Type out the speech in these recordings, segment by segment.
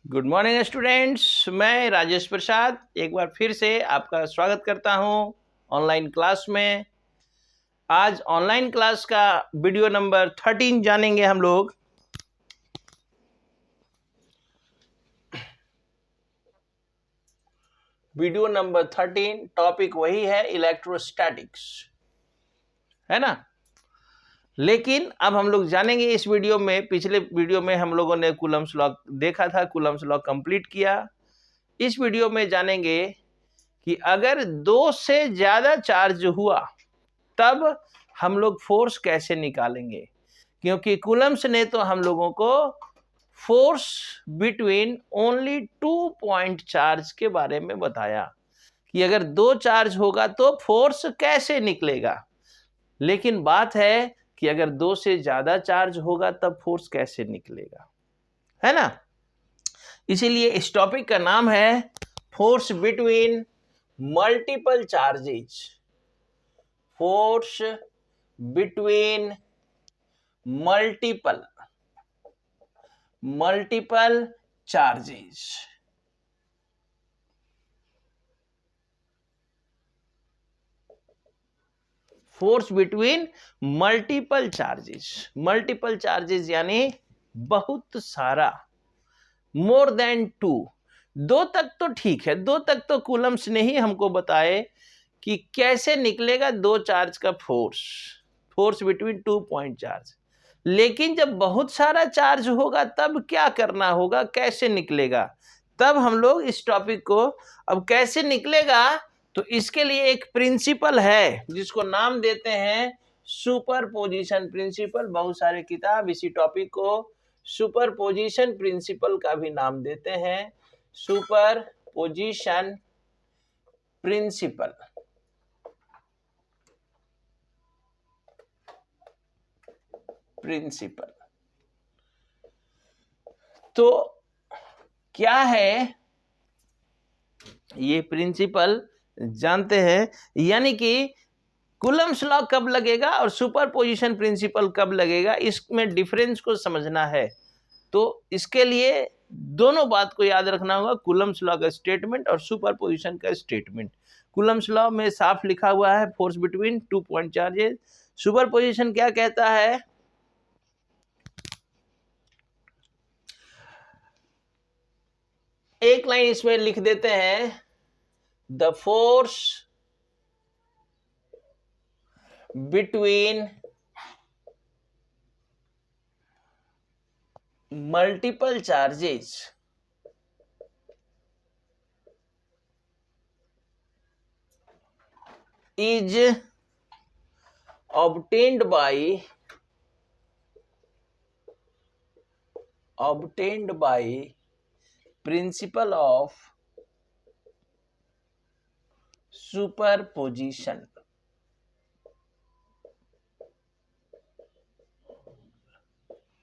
Good morning students. मैं राजेश प्रसाद एक बार फिर से आपका स्वागत करता हूं ऑनलाइन क्लास में। आज ऑनलाइन क्लास का वीडियो नंबर 13 जानेंगे हम लोग। वीडियो नंबर 13 टॉपिक वही है, इलेक्ट्रोस्टैटिक्स, है ना। लेकिन अब हम लोग जानेंगे इस वीडियो में, पिछले वीडियो में हम लोगों ने कूलम्स लॉ देखा था, कूलम्स लॉ कंप्लीट किया। इस वीडियो में जानेंगे कि अगर दो से ज्यादा चार्ज हुआ तब हम लोग फोर्स कैसे निकालेंगे, क्योंकि कूलम्स ने तो हम लोगों को force between only 2 point charge के बारे में बताया कि अगर दो चार्ज होगा तो फोर्स कैसे निकलेगा। लेकिन बात है कि अगर दो से ज्यादा चार्ज होगा तब फोर्स कैसे निकलेगा, है ना। इसीलिए इस टॉपिक का नाम है force between multiple charges. Force between multiple charges. Force between multiple charges यानी बहुत सारा, मोर देन टू। दो तक तो ठीक है, दो तक तो कूलम्स ने ही हमको बताए कि कैसे निकलेगा दो चार्ज का फोर्स बिटवीन 2 पॉइंट चार्ज। लेकिन जब बहुत सारा चार्ज होगा तब क्या करना होगा, कैसे निकलेगा, तब हम लोग इस टॉपिक को अब कैसे निकलेगा, तो इसके लिए एक प्रिंसिपल है जिसको नाम देते हैं सुपरपोजिशन प्रिंसिपल। बहुत सारे किताब इसी टॉपिक को सुपरपोजिशन प्रिंसिपल का भी नाम देते हैं, सुपरपोजिशन प्रिंसिपल। तो क्या है ये प्रिंसिपल जानते हैं, यानी कि कूलम्स लॉ कब लगेगा और सुपरपोजिशन प्रिंसिपल कब लगेगा, इसमें डिफरेंस को समझना है। तो इसके लिए दोनों बात को याद रखना होगा, कूलम्स लॉ का स्टेटमेंट और सुपरपोजिशन का स्टेटमेंट। कूलम्स लॉ में साफ लिखा हुआ है force between 2 point charges. Superposition क्या कहता है, एक लाइन इसमें लिख देते हैं, the force between multiple charges is obtained by principle of superposition।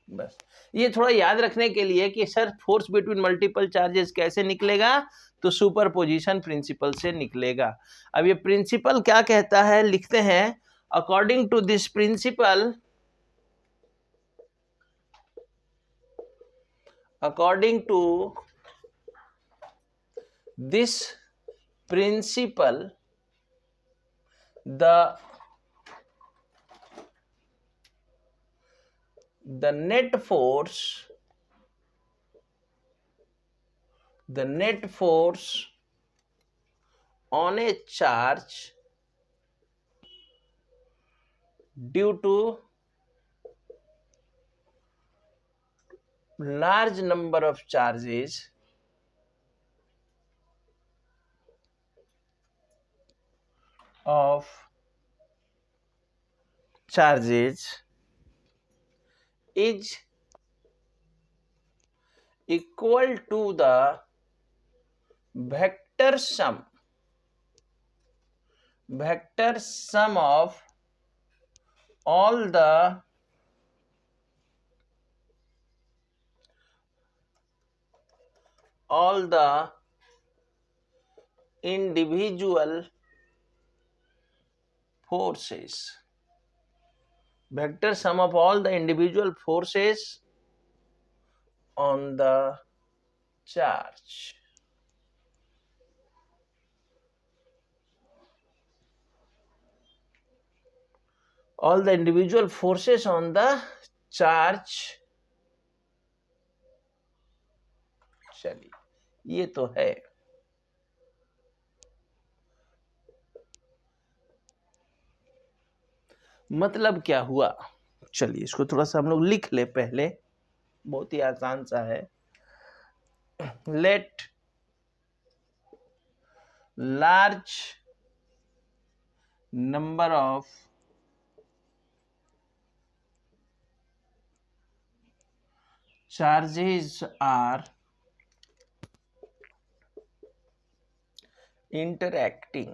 बस ये थोड़ा याद रखने के लिए कि sir force between multiple charges कैसे निकलेगा, तो सुपरपोजिशन प्रिंसिपल से निकलेगा। अब ये प्रिंसिपल क्या कहता है, लिखते हैं, according to this principle, according to this principle, the net force on a charge due to large number of charges is equal to the vector sum of all the individual forces, vector sum of all the individual forces on the charge. All the individual forces on the charge. चलिए, ये तो है। मतलब क्या हुआ, चलिए इसको थोड़ा सा हम लोग लिख ले पहले, बहुत ही आसान सा है। Let large number of charges are interacting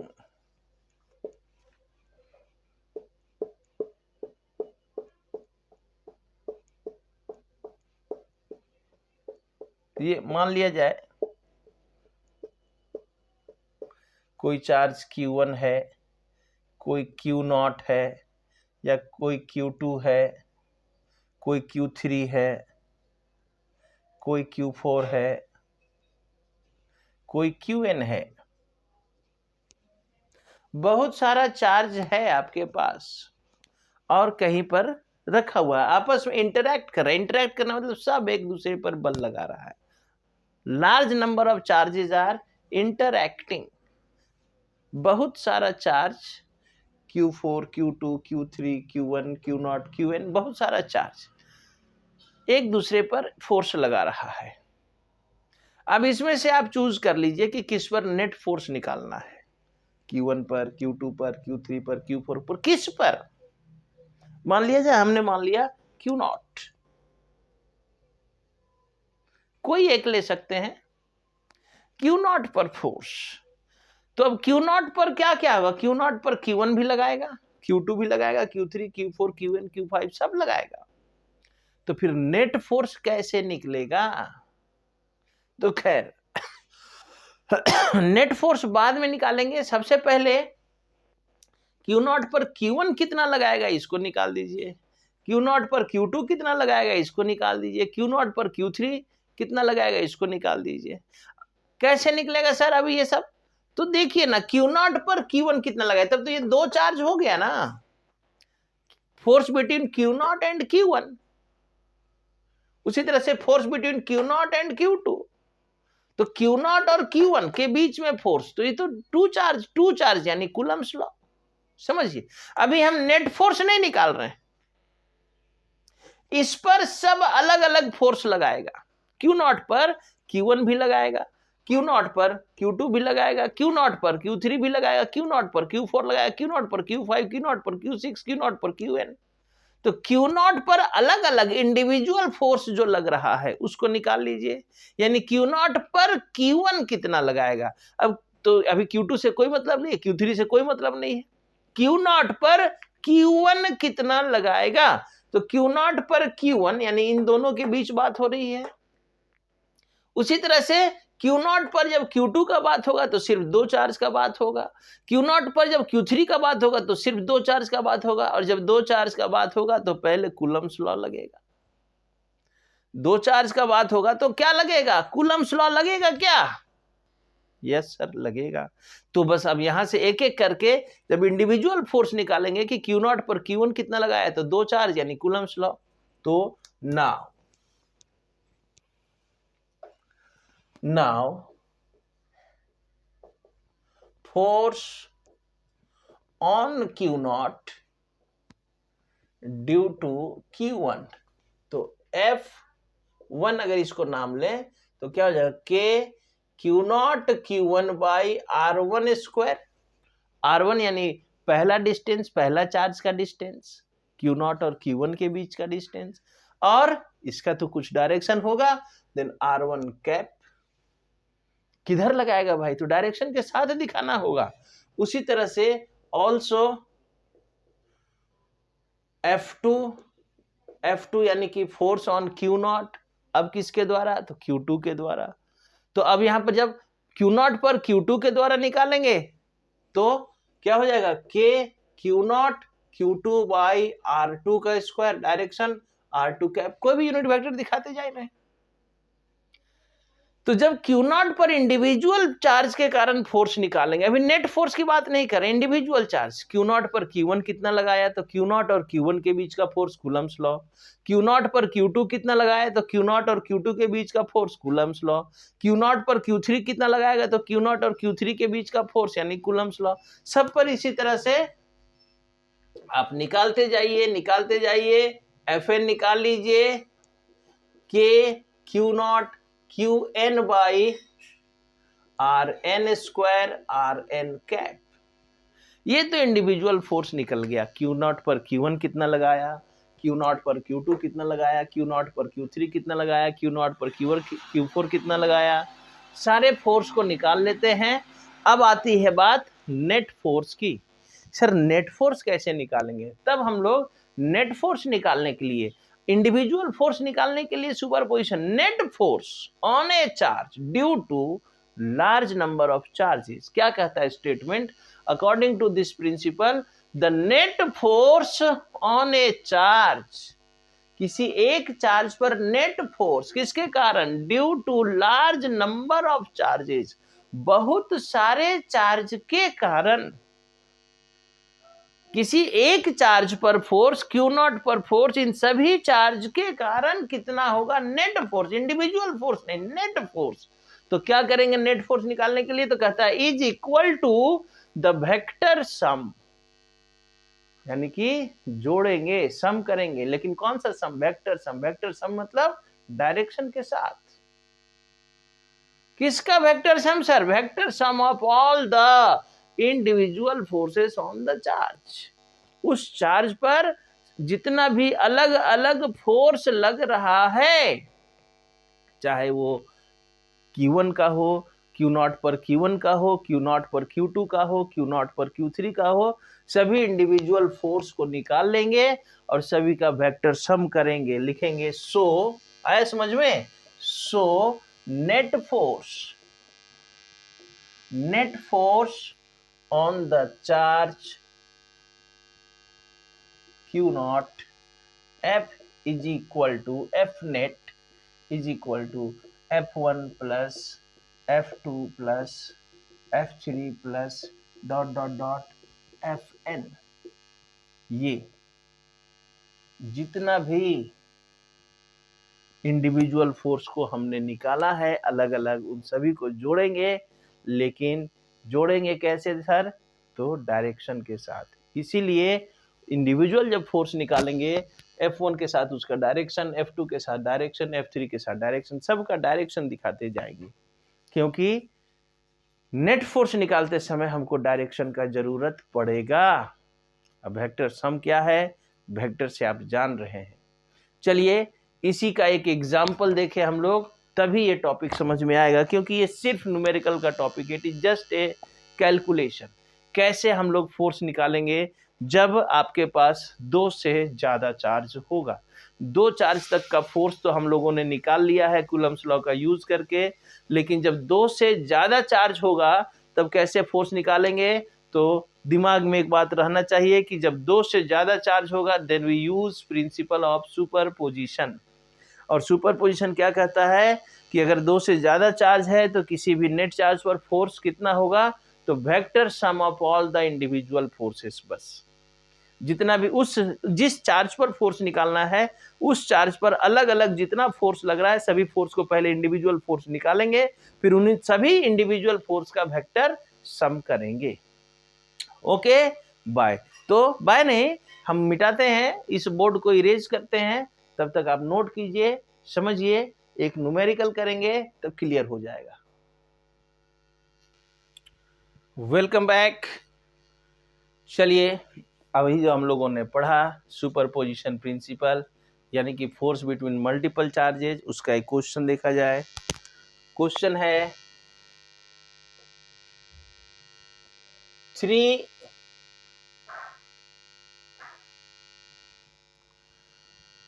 ये मान लिया जाए कोई चार्ज Q1 है, कोई Q0 है, या कोई Q2 है, कोई Q3 है, कोई Q4 है, कोई Qn है। बहुत सारा चार्ज है आपके पास और कहीं पर रखा हुआ है, आपस में इंटरैक्ट कर रहा है। इंटरैक्ट करना मतलब सब एक दूसरे पर बल लगा रहा है। Large number of charges are interacting. बहुत सारा charge Q4, Q2, Q3, Q1, Q0, Qn, बहुत सारा चार्ज एक दूसरे पर फोर्स लगा रहा है। अब इसमें से आप चूज कर लीजिए कि किस पर नेट फोर्स निकालना है, Q1 पर, Q2 पर, Q3 पर, Q4 पर, किस पर। मान लिया जाए हमने मान लिया Q0, कोई एक ले सकते हैं Q0 पर फोर्स। तो अब Q0 पर क्या क्या होगा, Q0 पर Q1 भी लगाएगा, Q2 भी लगाएगा, Q3, Q4, Qn, Q5 सब लगाएगा। तो फिर नेट फोर्स कैसे निकलेगा। तो खैर नेट फोर्स बाद में निकालेंगे। सबसे पहले Q0 पर Q1 कितना लगाएगा इसको निकाल दीजिए, Q0 पर Q2 कितना लगाएगा इसको निकाल दीजिए, Q0 पर Q3 कितना लगाएगा इसको निकाल दीजिए। कैसे निकलेगा सर अभी ये सब, तो देखिए ना, Q0 पर Q1 कितना लगाए, तब तो ये दो चार्ज हो गया ना, force between Q0 and Q1। उसी तरह से force between Q0 and Q2। तो Q0 और Q1 के बीच में फोर्स, तो ये तो टू चार्ज यानी कूलम्ब्स लॉ। समझिए, अभी हम नेट फोर्स नहीं निकाल रहे हैं, इस पर सब अलग अलग फोर्स लगाएगा। Q0 पर Q1 भी लगाएगा, Q0 पर Q2 भी लगाएगा, Q0 पर Q3 भी लगाएगा, Q0 पर Q4 लगाएगा, Q0 पर Q5, Q0 पर Q6, Q0 पर Qn। तो Q0 पर अलग अलग इंडिविजुअल फोर्स जो लग रहा है उसको निकाल लीजिए, यानी Q0 पर Q1 कितना लगाएगा। अब तो अभी Q2 से कोई मतलब नहीं है, Q3 से कोई मतलब नहीं है, Q0 पर Q1 कितना लगाएगा। तो Q0 पर Q1 यानी इन दोनों के बीच बात हो रही है। उसी तरह से Q0 पर जब Q2 का बात होगा तो सिर्फ दो चार्ज का बात होगा, Q0 पर जब Q3 का बात होगा तो सिर्फ दो चार्ज का बात होगा, और जब दो चार्ज का बात होगा तो पहले कूलम्ब्स लॉ लगेगा। दो चार्ज का बात होगा तो क्या लगेगा, कूलम्ब्स लॉ लगेगा क्या। यस सर लगेगा। तो बस अब यहां से एक एक करके जब इंडिविजुअल फोर्स निकालेंगे कि Q0 पर Q1 कितना लगाया, तो दो चार्ज यानी कूलम्ब्स लॉ। तो now force on Q0 due to Q1, तो F1 अगर इसको नाम ले तो क्या हो जाएगा, K Q0 Q1 by R1 square. R1 यानी पहला डिस्टेंस, पहला चार्ज का डिस्टेंस, Q0 और Q1 के बीच का डिस्टेंस, और इसका तो कुछ डायरेक्शन होगा, देन R1 कैप। किधर लगाएगा भाई, तो डायरेक्शन के साथ दिखाना होगा। उसी तरह से ऑल्सो F2 यानी कि फोर्स ऑन Q0, अब किसके द्वारा, तो Q2 के द्वारा। तो अब यहां पर जब Q0 पर Q2 के द्वारा निकालेंगे तो क्या हो जाएगा, K Q0 Q2 by R2 का स्क्वायर, डायरेक्शन R2 कैप। कोई भी यूनिट वेक्टर दिखाते जाए ना। तो जब Q नॉट पर इंडिविजुअल चार्ज के कारण फोर्स निकालेंगे, अभी नेट फोर्स की बात नहीं करें, इंडिविजुअल चार्ज Q नॉट पर Q1 कितना लगाया तो Q नॉट और Q1 के बीच का force Coulomb's law, Q not पर Q2 कितना लगाया तो Q नॉट और Q2 के बीच का force Coulomb's law, Q not पर Q3 कितना लगाएगा तो Q नॉट और Q3 के बीच का फोर्स यानी कूलम्स लॉ। सब पर इसी तरह से आप निकालते जाइए, Fn निकाल लीजिए, K Q not Qn by Rn square Rn cap. ये तो इंडिविजुअल फोर्स निकल गया। Q नॉट पर Q1 कितना लगाया, Q नॉट पर Q2 कितना लगाया, Q नॉट पर Q3 कितना लगाया, Q नॉट पर Q4 कितना लगाया, सारे फोर्स को निकाल लेते हैं। अब आती है बात नेट फोर्स की। सर नेट फोर्स कैसे निकालेंगे? तब हम लोग नेट फोर्स निकालने के लिए, इंडिविजुअल फोर्स निकालने के लिए superposition, net force on a charge due to large number of charges. क्या कहता है statement? According to this principle the net force on a charge, किसी एक चार्ज पर नेट फोर्स किसके कारण? Due to large number of charges, बहुत सारे चार्ज के कारण। किसी एक चार्ज पर फोर्स, Q नॉट पर फोर्स, इन सभी चार्ज के कारण कितना होगा? नेट फोर्स, इंडिविजुअल फोर्स नहीं, नेट फोर्स। तो क्या करेंगे नेट फोर्स निकालने के लिए? तो कहता है is equal to the vector sum, यानी कि जोड़ेंगे, सम करेंगे, लेकिन कौन सा सम? Vector sum. वेक्टर सम मतलब डायरेक्शन के साथ। किसका vector sum sir? Vector sum of all the individual forces on the charge. उस चार्ज पर जितना भी अलग अलग फोर्स लग रहा है, चाहे वो Q1 का हो, Q नॉट पर Q1 का हो, Q नॉट पर Q2 का हो, Q नॉट पर Q3 का हो, सभी इंडिविजुअल फोर्स को निकाल लेंगे और सभी का वेक्टर सम करेंगे, लिखेंगे। सो आया समझ में? सो net force on the charge Q not F is equal to F net is equal to F1 plus F2 plus F3 plus dot dot dot Fn। ये जितना भी इंडिविजुअल फोर्स को हमने निकाला है अलग अलग, उन सभी को जोड़ेंगे, लेकिन जोड़ेंगे कैसे सर? तो डायरेक्शन के साथ। इसीलिए इंडिविजुअल जब फोर्स निकालेंगे, F1 के साथ उसका डायरेक्शन, F2 के साथ डायरेक्शन, F3 के साथ डायरेक्शन, सबका डायरेक्शन दिखाते जाएंगे, क्योंकि नेट फोर्स निकालते समय हमको डायरेक्शन का जरूरत पड़ेगा। अब वेक्टर सम क्या है? वेक्टर से आप जान रहे हैं। चलिए इसी का एक एग्जाम्पल देखें हम लोग, तभी ये टॉपिक समझ में आएगा, क्योंकि ये सिर्फ न्यूमेरिकल का टॉपिक है। It is just a calculation. कैसे हम लोग फोर्स निकालेंगे जब आपके पास दो से ज्यादा चार्ज होगा। दो चार्ज तक का फोर्स तो हम लोगों ने निकाल लिया है कूलम्स लॉ का यूज करके, लेकिन जब दो से ज्यादा चार्ज होगा तब कैसे फोर्स निकालेंगे? तो दिमाग में एक बात रहना चाहिए कि जब दो से ज्यादा चार्ज होगा then we use principle of superposition. और सुपरपोजिशन क्या कहता है कि अगर दो से ज्यादा चार्ज है तो किसी भी नेट चार्ज पर फोर्स कितना होगा? तो vector sum of all the individual forces. बस जितना भी जिस चार्ज पर फोर्स निकालना है उस चार्ज पर अलग अलग जितना फोर्स लग रहा है सभी फोर्स को पहले इंडिविजुअल फोर्स निकालेंगे, फिर उन्हीं सभी इंडिविजुअल फोर्स का वेक्टर सम करेंगे। Okay bye. तो बाय नहीं, हम मिटाते हैं, इस बोर्ड को इरेज करते हैं। तब तक आप नोट कीजिए, समझिए, एक न्यूमेरिकल करेंगे तब क्लियर हो जाएगा। Welcome back. चलिए अभी जो हम लोगों ने पढ़ा सुपरपोजिशन प्रिंसिपल, यानी कि फोर्स बिटवीन मल्टीपल चार्जेज, उसका एक क्वेश्चन देखा जाए। क्वेश्चन है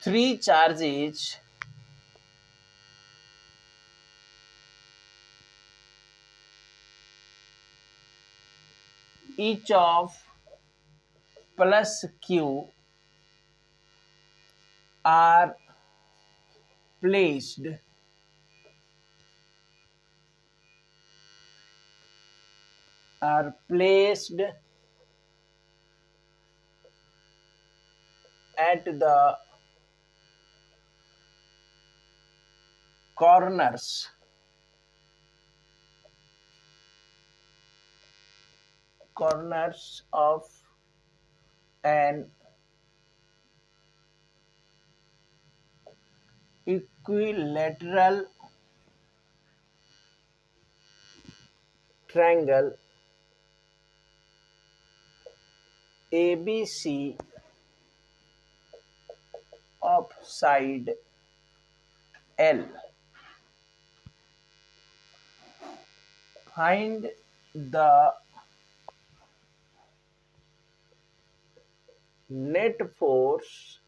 3 charges each of plus Q are placed are placed at the corners of an equilateral triangle ABC of side L. Find the net force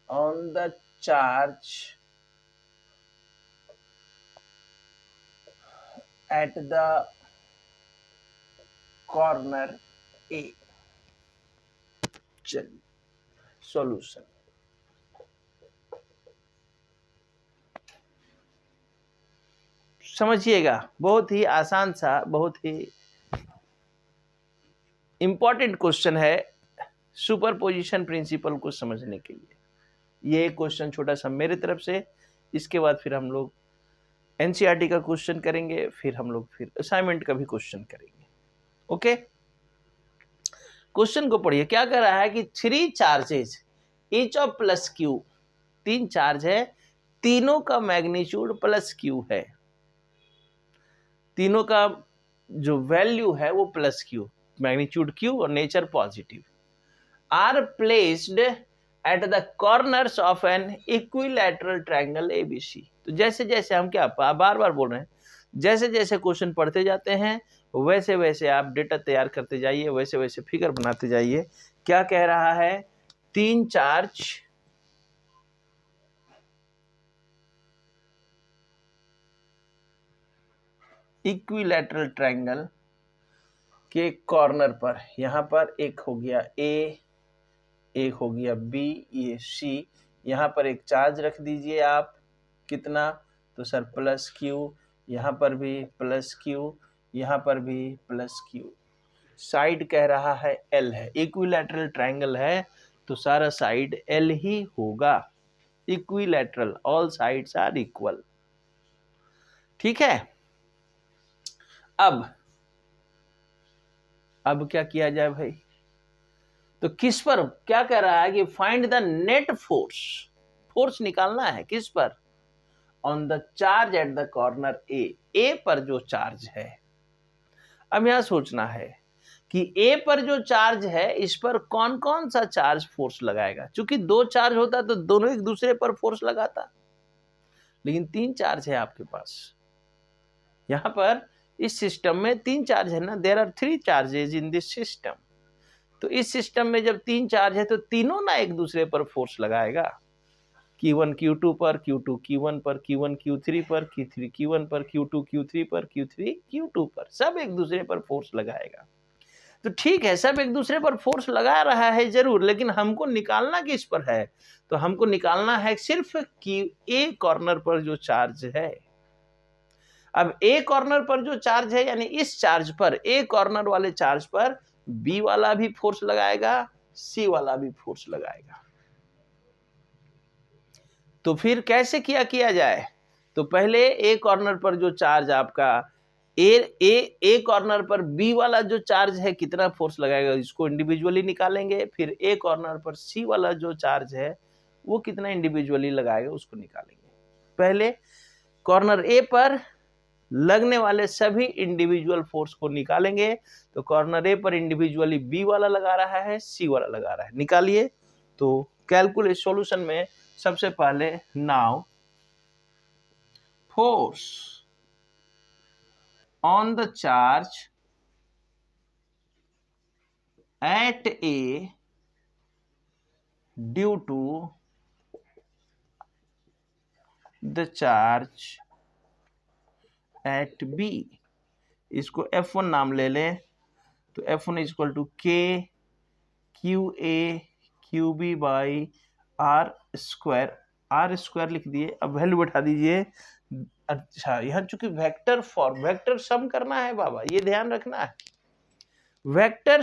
on the charge at the corner A. चलिए solution समझिएगा, बहुत ही आसान सा, बहुत ही important question है superposition principle को समझने के लिए। ये एक क्वेश्चन छोटा सा मेरे तरफ से, इसके बाद फिर हम लोग एनसीईआरटी का क्वेश्चन करेंगे, फिर हम लोग फिर असाइनमेंट का भी क्वेश्चन करेंगे। ओके, क्वेश्चन को पढ़िए। क्या कह रहा है कि 3 charges each of plus Q, 3 charge है, तीनों का मैग्नीट्यूड प्लस क्यू है, तीनों का जो वैल्यू है वो प्लस क्यू, मैग्नीट्यूड क्यू और nature positive, are placed at the corners of an equilateral triangle ABC. तो जैसे जैसे हम क्या बार बार बोल रहे हैं, जैसे जैसे क्वेश्चन पढ़ते जाते हैं वैसे वैसे आप डेटा तैयार करते जाइए, वैसे वैसे फिगर बनाते जाइए। क्या कह रहा है, 3 चार्ज इक्विलैटरल ट्रायंगल के कॉर्नर पर, यहां पर एक हो गया ए, एक हो गया बी, ये सी, यहां पर एक चार्ज रख दीजिए आप, कितना, तो सर प्लस क्यू, यहां पर भी प्लस क्यू, यहां पर भी प्लस क्यू, साइड कह रहा है एल है, इक्विलैटरल ट्रायंगल है तो सारा साइड एल ही होगा, equilateral, all sides are equal. ठीक है, अब क्या किया जाए भाई, तो किस पर, क्या कह रहा है कि find the net force, force निकालना है किस पर, on the charge at the corner A पर जो चार्ज है। अब यहां सोचना है कि ए पर जो चार्ज है इस पर कौन कौन सा चार्ज फोर्स लगाएगा, क्योंकि 2 चार्ज होता तो दोनों एक दूसरे पर फोर्स लगाता, लेकिन 3 चार्ज है आपके पास, यहां पर इस सिस्टम में 3 चार्ज है ना, there are 3 charges in this system. तो इस सिस्टम में जब 3 चार्ज है तो तीनों ना एक दूसरे पर फोर्स लगाएगा, Q1 Q2 पर, Q2 Q1 पर, Q1 Q3 पर, Q3 Q1 पर, Q2 Q3 पर, Q3 Q2 पर, सब एक दूसरे पर फोर्स लगाएगा। तो ठीक है, सब एक दूसरे पर फोर्स लगा रहा है जरूर, लेकिन हमको निकालना किस पर है, तो हमको निकालना है सिर्फ कि ए कॉर्नर पर जो चार्ज है। अब ए कॉर्नर पर जो चार्ज है, यानी इस चार्ज पर, ए कॉर्नर वाले चार्ज पर बी वाला भी फोर्स लगाएगा, सी वाला भी फोर्स लगाएगा। तो फिर कैसे किया जाए, तो पहले ए कॉर्नर पर जो चार्ज आपका ए कॉर्नर पर बी वाला जो चार्ज है कितना फोर्स लगाएगा, इसको इंडिविजुअली निकालेंगे, फिर ए कॉर्नर पर सी वाला जो चार्ज है वो कितना इंडिविजुअली लगाएगा उसको निकालेंगे। पहले कॉर्नर ए पर लगने वाले सभी इंडिविजुअल फोर्स को निकालेंगे, तो कॉर्नर ए पर इंडिविजुअली बी वाला लगा रहा है, सी वाला लगा रहा है, निकालिए। तो कैलकुलेट सॉल्यूशन में सबसे पहले now force on the charge at A due to the charge at B, इसको F1 नाम ले लें, तो F1 is equal to K QA QB by R square, R square लिख दिए, अब वैल्यू बैठा दीजिए, अच्छा, यहाँ चूंकि वेक्टर फॉर्म, वेक्टर सम करना है बाबा, ये ध्यान रखना है। वेक्टर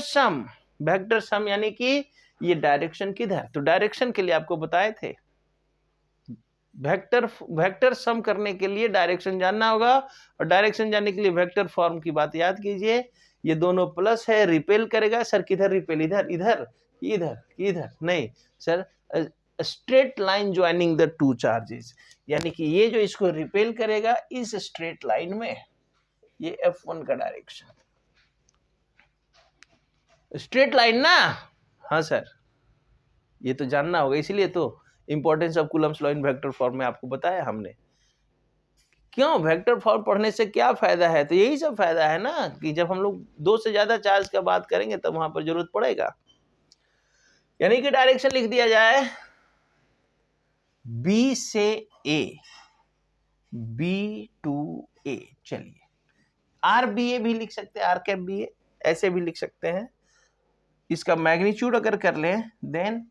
सम यानी कि ये डायरेक्शन किधर, तो डायरेक्शन के लिए आपको बताए थे वेक्टर सम करने के लिए डायरेक्शन जानना होगा, और डायरेक्शन जानने के लिए वेक्टर फॉर्म की बात याद कीजिए। ये दोनों प्लस है, रिपेल करेगा सर, किधर रिपेल, इधर इधर इधर इधर नहीं sir, straight line joining the two charges, यानी कि ये जो इसको रिपेल करेगा इस स्ट्रेट लाइन में, ये F1 का डायरेक्शन, स्ट्रेट लाइन ना। हाँ सर, ये तो जानना होगा, इसीलिए तो importance of Coulomb's law in vector form में आपको बताया हमने। क्यों, वेक्टर फॉर्म पढ़ने से क्या फायदा है, तो यही सब फायदा है ना, कि जब हम लोग दो से ज्यादा चार्ज का बात करेंगे तब वहां पर जरूरत पड़ेगा। यानी कि डायरेक्शन लिख दिया जाए बी से ए, बी टू ए, चलिए आर बी ए भी लिख सकते हैं, आर कैप बी ए ऐसे भी लिख सकते हैं। इसका मैग्नीट्यूड अगर कर लें, then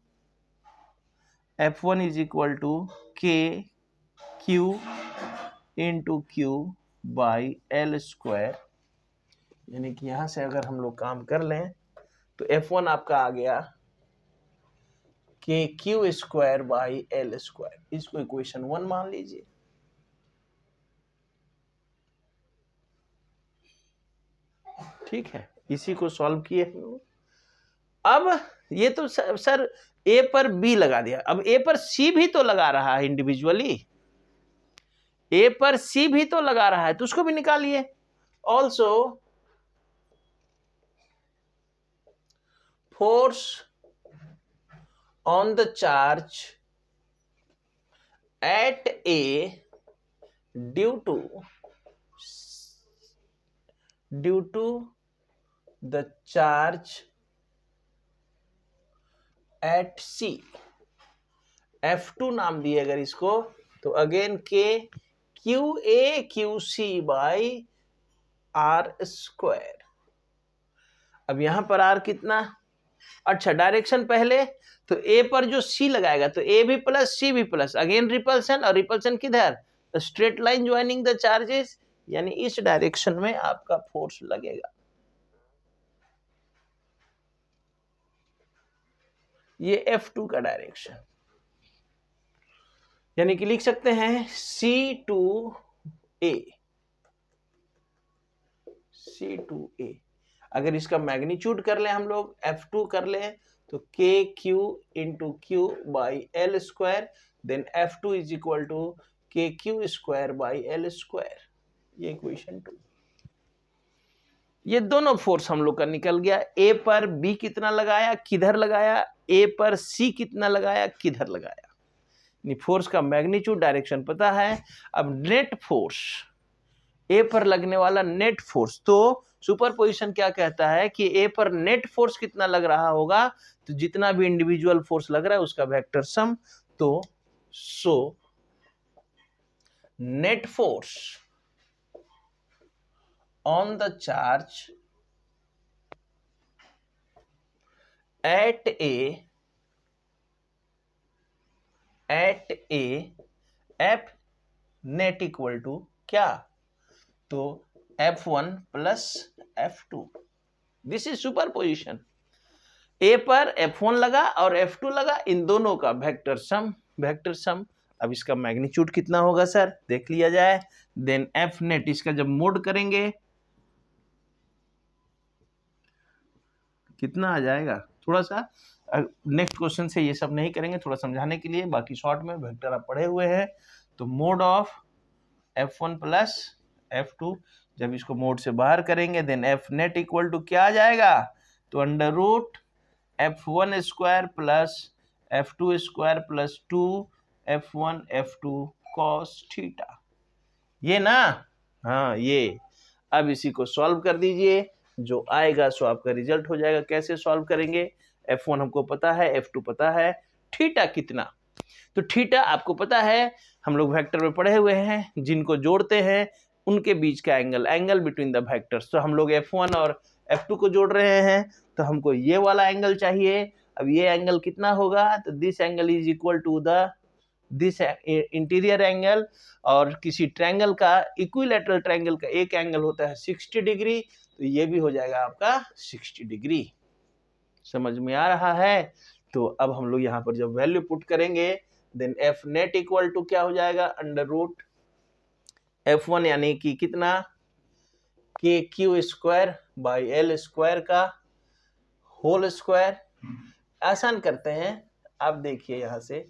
F1 is equal to K Q into Q by L square, यानी कि यहां से अगर हम लोग काम कर लें तो F1 आपका आ गया के Q square by L square, इसको इक्वेशन 1 मान लीजिए। ठीक है, इसी को सॉल्व किए हम लोग। अब ये तो सर ए पर बी लगा दिया, अब ए पर सी भी तो लगा रहा है इंडिविजुअली, ए पर सी भी तो लगा रहा है, तो उसको भी निकालिए। Also force on the charge at A due to the charge at C, F2 नाम दिए अगर इसको, तो again K Q A Q C by R square. अब यहां पर आर कितना, अच्छा डायरेक्शन पहले, तो ए पर जो सी लगाएगा तो ए भी प्लस सी भी प्लस, अगेन रिपल्सन, और रिपल्सन किधर, straight line joining the charges, यानी इस डायरेक्शन में आपका फोर्स लगेगा। ये F2 का डायरेक्शन, यानी कि लिख सकते हैं C2A, C2A। अगर इसका मैग्नीट्यूड कर लें हम लोग, F2 कर लें, तो K Q into Q by L square, then F2 is equal to K Q square by L square, ये इक्वेशन 2। ये दोनों फोर्स हम लोग का निकल गया। ए पर बी कितना लगाया, किधर लगाया, ए पर सी कितना लगाया, किधर लगाया, फोर्स का मैग्नीट्यूड डायरेक्शन पता है। अब नेट फोर्स, ए पर लगने वाला नेट फोर्स, तो सुपरपोजिशन क्या कहता है कि ए पर नेट फोर्स कितना लग रहा होगा, तो जितना भी इंडिविजुअल फोर्स लग रहा है उसका वेक्टर सम, तो so net force on the charge at A F net equal to क्या, तो F1 plus F2, this is superposition. A पर F1 लगा और F2 लगा, इन दोनों का वेक्टर सम। अब इसका मैग्नीट्यूड कितना होगा सर, देख लिया जाए, देन F नेट, इसका जब मोड करेंगे कितना आ जाएगा, थोड़ा सा नेक्स्ट क्वेश्चन से ये सब नहीं करेंगे, थोड़ा समझाने के लिए, बाकी शॉर्ट में वेक्टर आप पढ़े हुए हैं। तो mode of F1 plus F2, जब इसको मोड से बाहर करेंगे, then F net equal to क्या आ जाएगा, तो under root F1 square plus F2 square plus 2 F1 F2 cos theta, ये ना, हाँ ये। अब इसी को सॉल्व कर दीजिए, जो आएगा सो आपका रिजल्ट हो जाएगा। कैसे सॉल्व करेंगे, F1 हमको पता है, F2 पता है, थीटा कितना, तो थीटा आपको पता है, हम लोग वेक्टर में पढ़े हुए हैं, जिनको जोड़ते हैं उनके बीच का एंगल बिटवीन द वेक्टर्स, तो हम लोग F1 और F2 को जोड़ रहे हैं, तो हमको ये वाला एंगल चाहिए। अब ये एंगल कितना होगा, तो this angle is equal to the this interior angle, और किसी ट्रायंगल का, इक्विलैटरल ट्रायंगल का एक एंगल होता है 60 डिग्री, तो ये भी हो जाएगा आपका 60 डिग्री। समझ में आ रहा है? तो अब हम लोग यहाँ पर जब वैल्यू पुट करेंगे, then F net equal to क्या हो जाएगा, अंडर रूट F1 यानी कि कितना, के Q square by L square का होल स्क्वायर। आसान करते हैं, आप देखिए यहां से,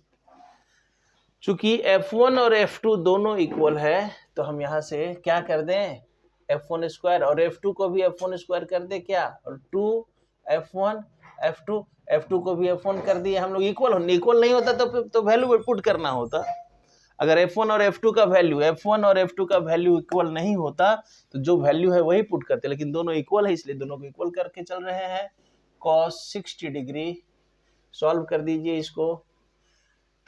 चूंकि F1 और F2 दोनों इक्वल है, तो हम यहां से क्या कर दें, F1 स्क्वायर और F2 को भी F1 स्क्वायर कर दे क्या, और 2F1 F2 को भी F1 कर दिए हम लोग। इक्वल नहीं होता तो वैल्यू पुट करना होता। अगर F1 और F2 का वैल्यू इक्वल नहीं होता तो जो वैल्यू है वही पुट करते, लेकिन दोनों इक्वल है इसलिए दोनों को इक्वल करके चल रहे हैं। cos 60 डिग्री सॉल्व कर दीजिए इसको,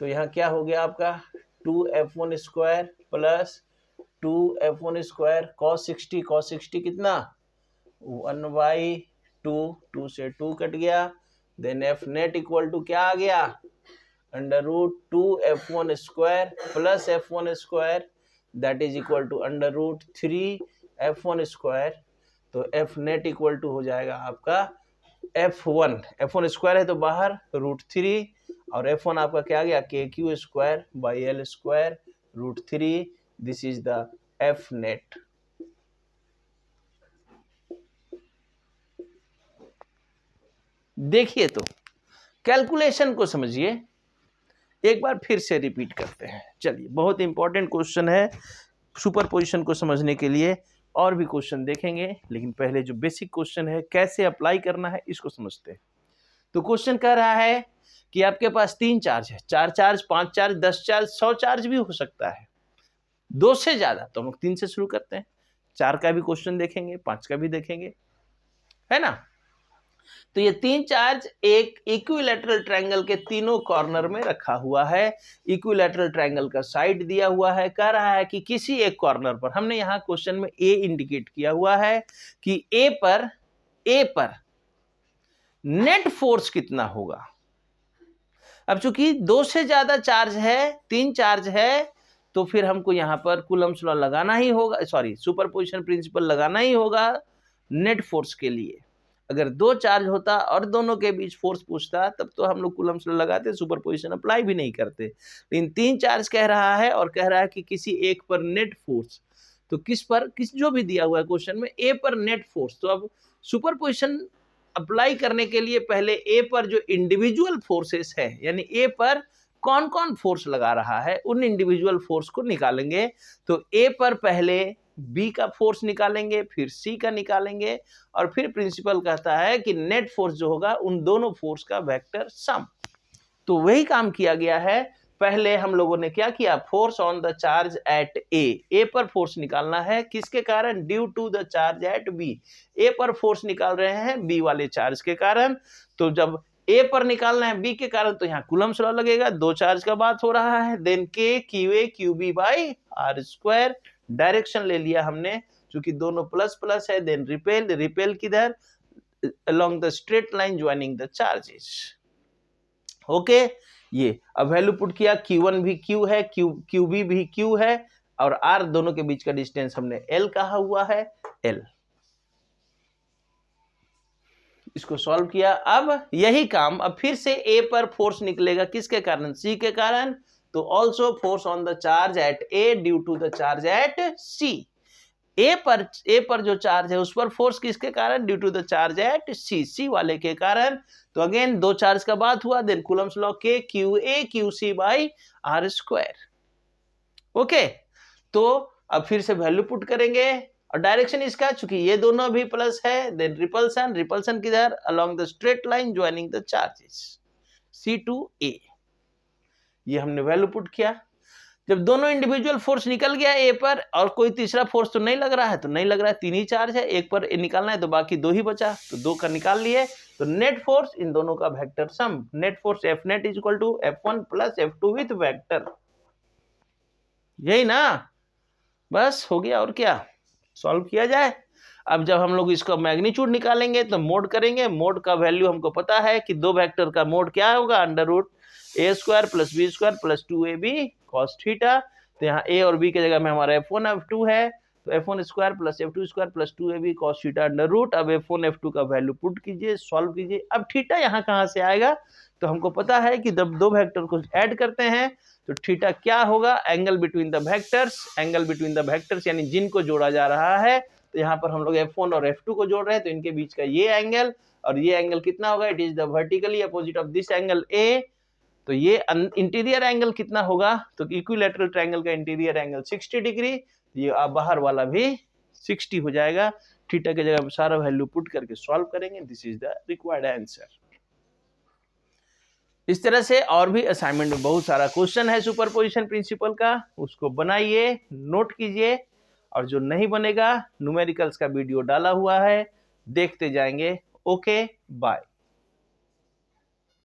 तो यहाँ क्या हो गया आपका 2F1 square plus 2F1 square cos 60 कितना 1/2, 2 से 2 कट गया, then F net equal to क्या आ गया, under root 2F1 square plus F1 square that is equal to under root 3F1 square. तो F नेट इक्वल टू हो जाएगा आपका F1 स्क्वायर है तो बाहर √3, और F1 आपका क्या आ गया के Q square by L square √3। This is the F net. देखिए तो कैलकुलेशन को समझिए, एक बार फिर से रिपीट करते हैं। चलिए, बहुत इंपॉर्टेंट क्वेश्चन है सुपरपोजिशन को समझने के लिए, और भी क्वेश्चन देखेंगे, लेकिन पहले जो बेसिक क्वेश्चन है कैसे अप्लाई करना है इसको समझते हैं। तो क्वेश्चन कह रहा है कि आपके पास 3 चार्ज है, 4 चार्ज, 5 चार्ज, 10 चार्ज, 100 चार्ज भी हो सकता है, 2 से ज्यादा, तो हम लोग 3 से शुरू करते हैं। 4 का भी क्वेश्चन देखेंगे, 5 का भी देखेंगे, है ना। तो ये 3 चार्ज एक इक्विलैटरल ट्रायंगल के तीनों कॉर्नर में रखा हुआ है। इक्विलैटरल ट्रायंगल का साइड दिया हुआ है, कह रहा है कि किसी एक कॉर्नर पर, हमने यहाँ क्वेश्चन में ए इंडिकेट किया हुआ है कि ए पर नेट फोर्स कितना होगा। अब चूंकि 2 से ज्यादा चार्ज है, 3 चार्ज है, तो फिर हमको यहाँ पर कूलम्स लॉ लगाना ही होगा, सॉरी सुपरपोजिशन प्रिंसिपल लगाना ही होगा नेट फोर्स के लिए। अगर 2 चार्ज होता और दोनों के बीच फोर्स पूछता तब तो हम लोग कूलम्स लॉ लगाते, सुपरपोजिशन अप्लाई भी नहीं करते। लेकिन 3 चार्ज कह रहा है और कह रहा है कि किसी एक पर नेट फोर्स, तो किस जो भी दिया हुआ है क्वेश्चन में ए पर नेट फोर्स, तो अब सुपरपोजिशन अप्लाई करने के लिए पहले ए पर जो इंडिविजुअल फोर्सेस है, यानी ए पर कौन कौन फोर्स लगा रहा है, उन इंडिविजुअल फोर्स को निकालेंगे। तो ए पर पहले बी का फोर्स निकालेंगे, फिर सी का निकालेंगे, और फिर प्रिंसिपल कहता है कि नेट फोर्स जो होगा उन दोनों फोर्स का वेक्टर सम। तो वही काम किया गया है। पहले हम लोगों ने क्या किया, force on the charge at A पर फोर्स निकालना है, किसके कारण, due to the charge at B. A पर फोर्स निकाल रहे हैं बी वाले चार्ज के कारण, तो जब ए पर निकालना है बी के कारण तो यहाँ कूलम्स लॉ लगेगा, 2 चार्ज का बात हो रहा है। Then K Q A Q B by R square, direction ले लिया हमने क्योंकि दोनों प्लस प्लस है। देन रिपेल किधर, along the straight line joining the charges। Okay, ये अब वैल्यू पुट किया, Q1 भी Q है, QB भी Q है, और R दोनों के बीच का डिस्टेंस हमने L कहा हुआ है, L। इसको सॉल्व किया। अब यही काम अब फिर से A पर फोर्स निकलेगा, किसके कारण, C के कारण। तो also force on the charge at A due to the charge at C। A पर जो चार्ज है उस पर फोर्स किसके कारण, due to the charge at C वाले के कारण। तो अगेन 2 चार्ज का बात हुआ, then Coulomb's law K Q A Q C by R square. Okay, तो अब फिर से वैल्यू पुट करेंगे, और डायरेक्शन इसका चूंकि ये दोनों भी प्लस है, देन रिपल्सन किधर, along the straight line joining the charges C to A. ये हमने वैल्यू पुट किया। जब दोनों इंडिविजुअल फोर्स निकल गया ए पर, और कोई तीसरा फोर्स तो नहीं लग रहा है, तो नहीं लग रहा है, 3 ही चार्ज है, एक पर निकालना है तो बाकी 2 ही बचा, तो 2 का निकाल लिए। तो नेट फोर्स इन दोनों का vector sum, net force F net is equal to F1 plus F2 with vector. यही ना, बस हो गया, और क्या सॉल्व किया जाए। अब जब हम लोग इसका मैग्नीट्यूड निकालेंगे तो मोड करेंगे, मोड का वैल्यू हमको पता है कि 2 वेक्टर का मोड क्या होगा, under root a² + b² + 2ab cos theta. तो यहाँ a और b की जगह में हमारा f1 f2 है, तो f1² + f2² + 2ab cos theta under root. अब f1 f2 का वैल्यू पुट कीजिए, सॉल्व कीजिए। अब थीटा यहाँ कहाँ से आएगा, तो हमको पता है कि जब दो वेक्टर को ऐड करते हैं तो थीटा क्या होगा, angle between the vectors. Angle between the vectors यानी जिनको जोड़ा जा रहा है, तो यहाँ पर हम लोग f1 और f2 को जोड़ रहे हैं, तो इनके बीच का ये एंगल और ये एंगल कितना होगा, it is the vertically opposite of this angle A। तो ये इंटीरियर एंगल कितना होगा, तो इक्विलैटरल ट्रायंगल का इंटीरियर एंगल 60 डिग्री, ये बाहर वाला भी 60 हो जाएगा। थीटा की जगह सारा वैल्यू पुट करके सॉल्व करेंगे, this is the required answer. इस तरह से और भी असाइनमेंट में बहुत सारा क्वेश्चन है सुपरपोजिशन प्रिंसिपल का, उसको बनाइए, नोट कीजिए, और जो नहीं बनेगा न्यूमेरिकल्स का वीडियो डाला हुआ है, देखते जाएंगे। Okay, bye.